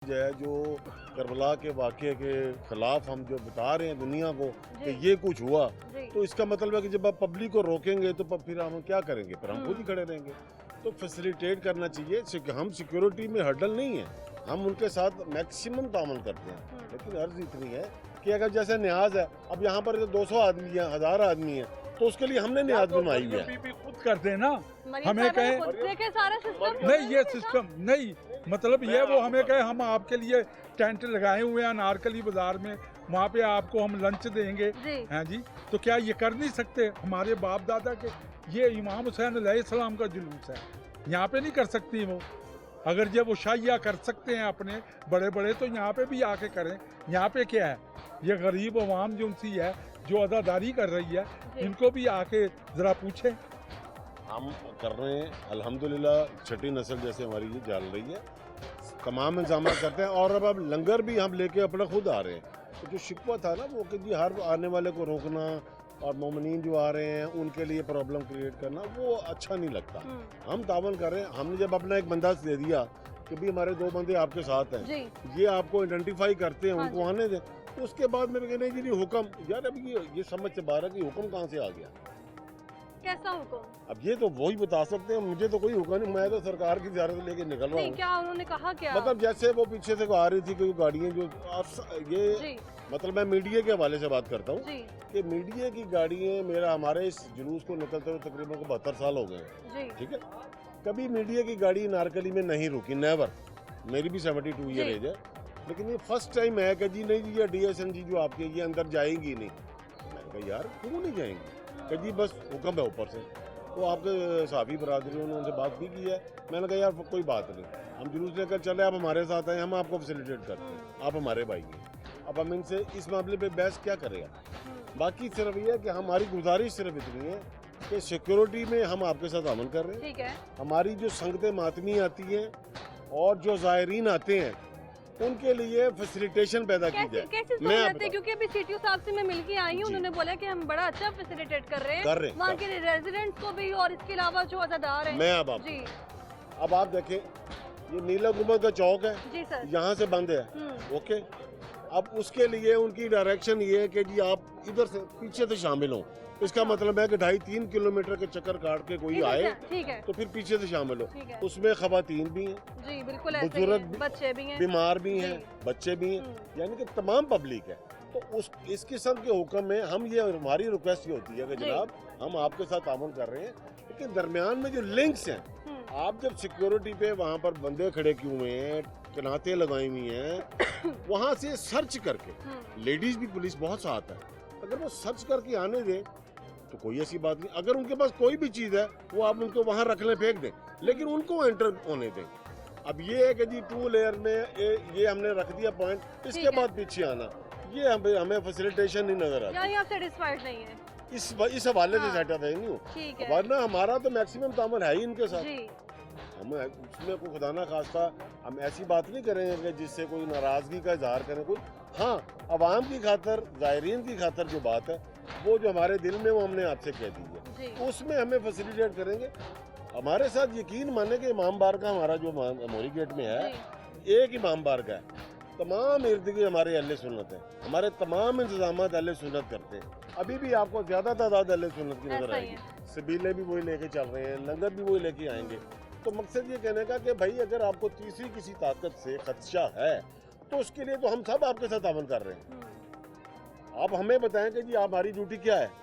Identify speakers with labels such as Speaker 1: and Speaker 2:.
Speaker 1: जो है जो करबला के वाक़े के खिलाफ हम जो बता रहे हैं दुनिया को कि ये कुछ हुआ, तो इसका मतलब है कि जब आप पब्लिक को रोकेंगे तो फिर हम क्या करेंगे, फिर हम खुद ही खड़े रहेंगे। तो फैसिलिटेट करना चाहिए। हम सिक्योरिटी में हर्डल नहीं है, हम उनके साथ मैक्सिमम तामल करते हैं, लेकिन अर्ज इतनी है कि अगर जैसे न्याज है, अब यहाँ पर 200 आदमी है, 1000 आदमी है, तो उसके लिए हमने न्याज बनवाई हुई है।
Speaker 2: खुद करते हैं ना, हमें कहे
Speaker 3: सारा सिस्टम
Speaker 2: नहीं, ये सिस्टम नहीं, मतलब ये वो हमें कहे हम आपके लिए टेंट लगाए हुए हैं अनारकली बाजार में, वहाँ पे आपको हम लंच देंगे हैं जी। तो क्या ये कर नहीं सकते? हमारे बाप दादा के ये इमाम हुसैन अलैहिस्सलाम का जुलूस है, यहाँ पे नहीं कर सकती वो। अगर ये वो शाहिया कर सकते हैं अपने बड़े बड़े, तो यहाँ पे भी आके करें। यहाँ पे क्या है, ये गरीब अवाम जो उनसी है जो अदादारी कर रही है, इनको भी आके जरा पूछें।
Speaker 1: हम कर रहे हैं अल्हम्दुलिल्लाह, छठी नस्ल जैसे हमारी ये जाल रही है, तमाम इंतजाम करते हैं। और अब लंगर भी हम लेके अपना खुद आ रहे हैं। तो जो शिकवा था ना वो कि जी हर आने वाले को रोकना और मोमिनीन जो आ रहे हैं उनके लिए प्रॉब्लम क्रिएट करना, वो अच्छा नहीं लगता। हम तावन कर रहे हैं। हमने जब अपना एक बंदा दे दिया कि भी हमारे 2 बंदे आपके साथ हैं, ये आपको आइडेंटिफाई करते हैं, उनको आने दें। तो उसके बाद में कहने जी हुक्म, यार अब ये समझ से बाहर है कि हुक्म कहाँ से आ गया,
Speaker 3: कैसा हुक्म? अब
Speaker 1: ये तो वही बता सकते हैं। मुझे तो कोई हुक्म नहीं, मैं तो सरकार की ज़ियारत लेके निकल रहा हूँ।
Speaker 3: क्या उन्होंने कहा क्या?
Speaker 1: मतलब जैसे वो पीछे से आ रही थी कोई गाड़ियाँ जो ये मतलब मैं मीडिया के हवाले से बात करता हूँ कि मीडिया की गाड़ियाँ, हमारे इस जुलूस को निकलते हुए तकरीबन 72 साल हो गए, ठीक है। कभी मीडिया की गाड़ी नारकली में नहीं रुकी, नेवर। मेरी भी 72 ईयर एज है, लेकिन ये फर्स्ट टाइम है कि जी नहीं जी ये DSNG जो आपके ये अंदर जाएंगी नहीं। मैंने कहा यार क्यों नहीं जाएंगी? कि जी बस हुक्म है ऊपर से। तो आपके सहाफ़ी बरादरी ने उनसे बात भी की है। मैंने कहा यार कोई बात नहीं, हम जुलूस लेकर चले, आप हमारे साथ आए, हम आपको फैसिलिटेट करते हैं, आप हमारे भाई हैं। अब हम इनसे इस मामले पे बहस क्या करेगा? बाकी सिर्फ ये है कि हमारी गुजारिश सिर्फ इतनी है कि सिक्योरिटी में हम आपके साथ अमल कर रहे हैं, ठीक है। हमारी जो संगतें मातमी आती हैं और जो ज़ायरीन आते हैं उनके लिए फैसिलिटेशन पैदा की जाए।
Speaker 3: क्योंकि अभी CTO साहब से मैं मिलके आई हूँ, उन्होंने बोला कि हम बड़ा अच्छा फैसिलिटेट कर रहे हैं वहाँ के रेजिडेंट्स को भी, और इसके अलावा जो अज़ादार हैं।
Speaker 1: मैं अब आप देखें, ये नीला गुंबद का चौक है जी सर, यहाँ से बंद है, ओके। अब उसके लिए उनकी डायरेक्शन ये है कि जी आप इधर से पीछे से शामिल हो। इसका मतलब है कि 2.5-3 किलोमीटर के चक्कर काट के कोई आए तो फिर पीछे से शामिल हो। उसमें खवातीन भी हैं जी, बिल्कुल, बुजुर्ग, बच्चे भी हैं, बीमार भी हैं, बच्चे भी हैं, यानी कि तमाम पब्लिक है। तो इस किस्म के हुक्म में हमारी रिक्वेस्ट ये होती है कि जनाब हम आपके साथ तामुल कर रहे हैं, लेकिन दरमियान में जो लिंक्स हैं, आप जब सिक्योरिटी पे वहाँ पर बंदे खड़े किए हुए हैं, कनाते लगाई हुई हैं, वहाँ से सर्च करके, लेडीज भी पुलिस बहुत साथ है, अगर वो सर्च करके आने दें तो कोई ऐसी बात नहीं। अगर उनके पास कोई भी चीज़ है वो आप उनको वहाँ रख लें, फेंक दें, लेकिन उनको एंटर होने दें। अब ये है कि जी 2 लेयर में ये हमने रख दिया पॉइंट, इसके बाद पीछे आना, ये हमें फैसिलिटेशन नहीं नजर आती।
Speaker 3: आप सेटिस्फाइड नहीं है
Speaker 1: इस हवाले से सेटिस्फाइड नहीं हूँ, वरना हमारा तो मैक्सिमम तामल है ही इनके साथ। हम उसमें कोई खुदा ना खास्ता हम ऐसी बात नहीं करेंगे कि जिससे कोई नाराजगी का इजहार करें कोई। हाँ, अवाम की खातर, ज़ायरीन की खातर जो बात है वो जो हमारे दिल में वो हमने आपसे कह दी है, तो उसमें हमें फैसिलिटेट करेंगे। हमारे साथ यकीन माने कि इमाम बार का हमारा जो मोरी गेट में है, एक इमाम बार का है, तमाम इर्द गिर्द हमारे अहले सुन्नत है, हमारे तमाम इंतजाम अहले सुन्नत करते हैं। अभी भी आपको ज्यादा तादाद अहले सुन्नत की नजर आएगी, सबीले भी वही लेके चल रहे हैं, लंगर भी वही लेके आएंगे। तो मकसद ये कहने का कि भाई अगर आपको तीसरी किसी ताकत से खदशा है तो उसके लिए तो हम सब आपके साथ अमल कर रहे हैं। आप हमें बताएं कि जी हमारी ड्यूटी क्या है।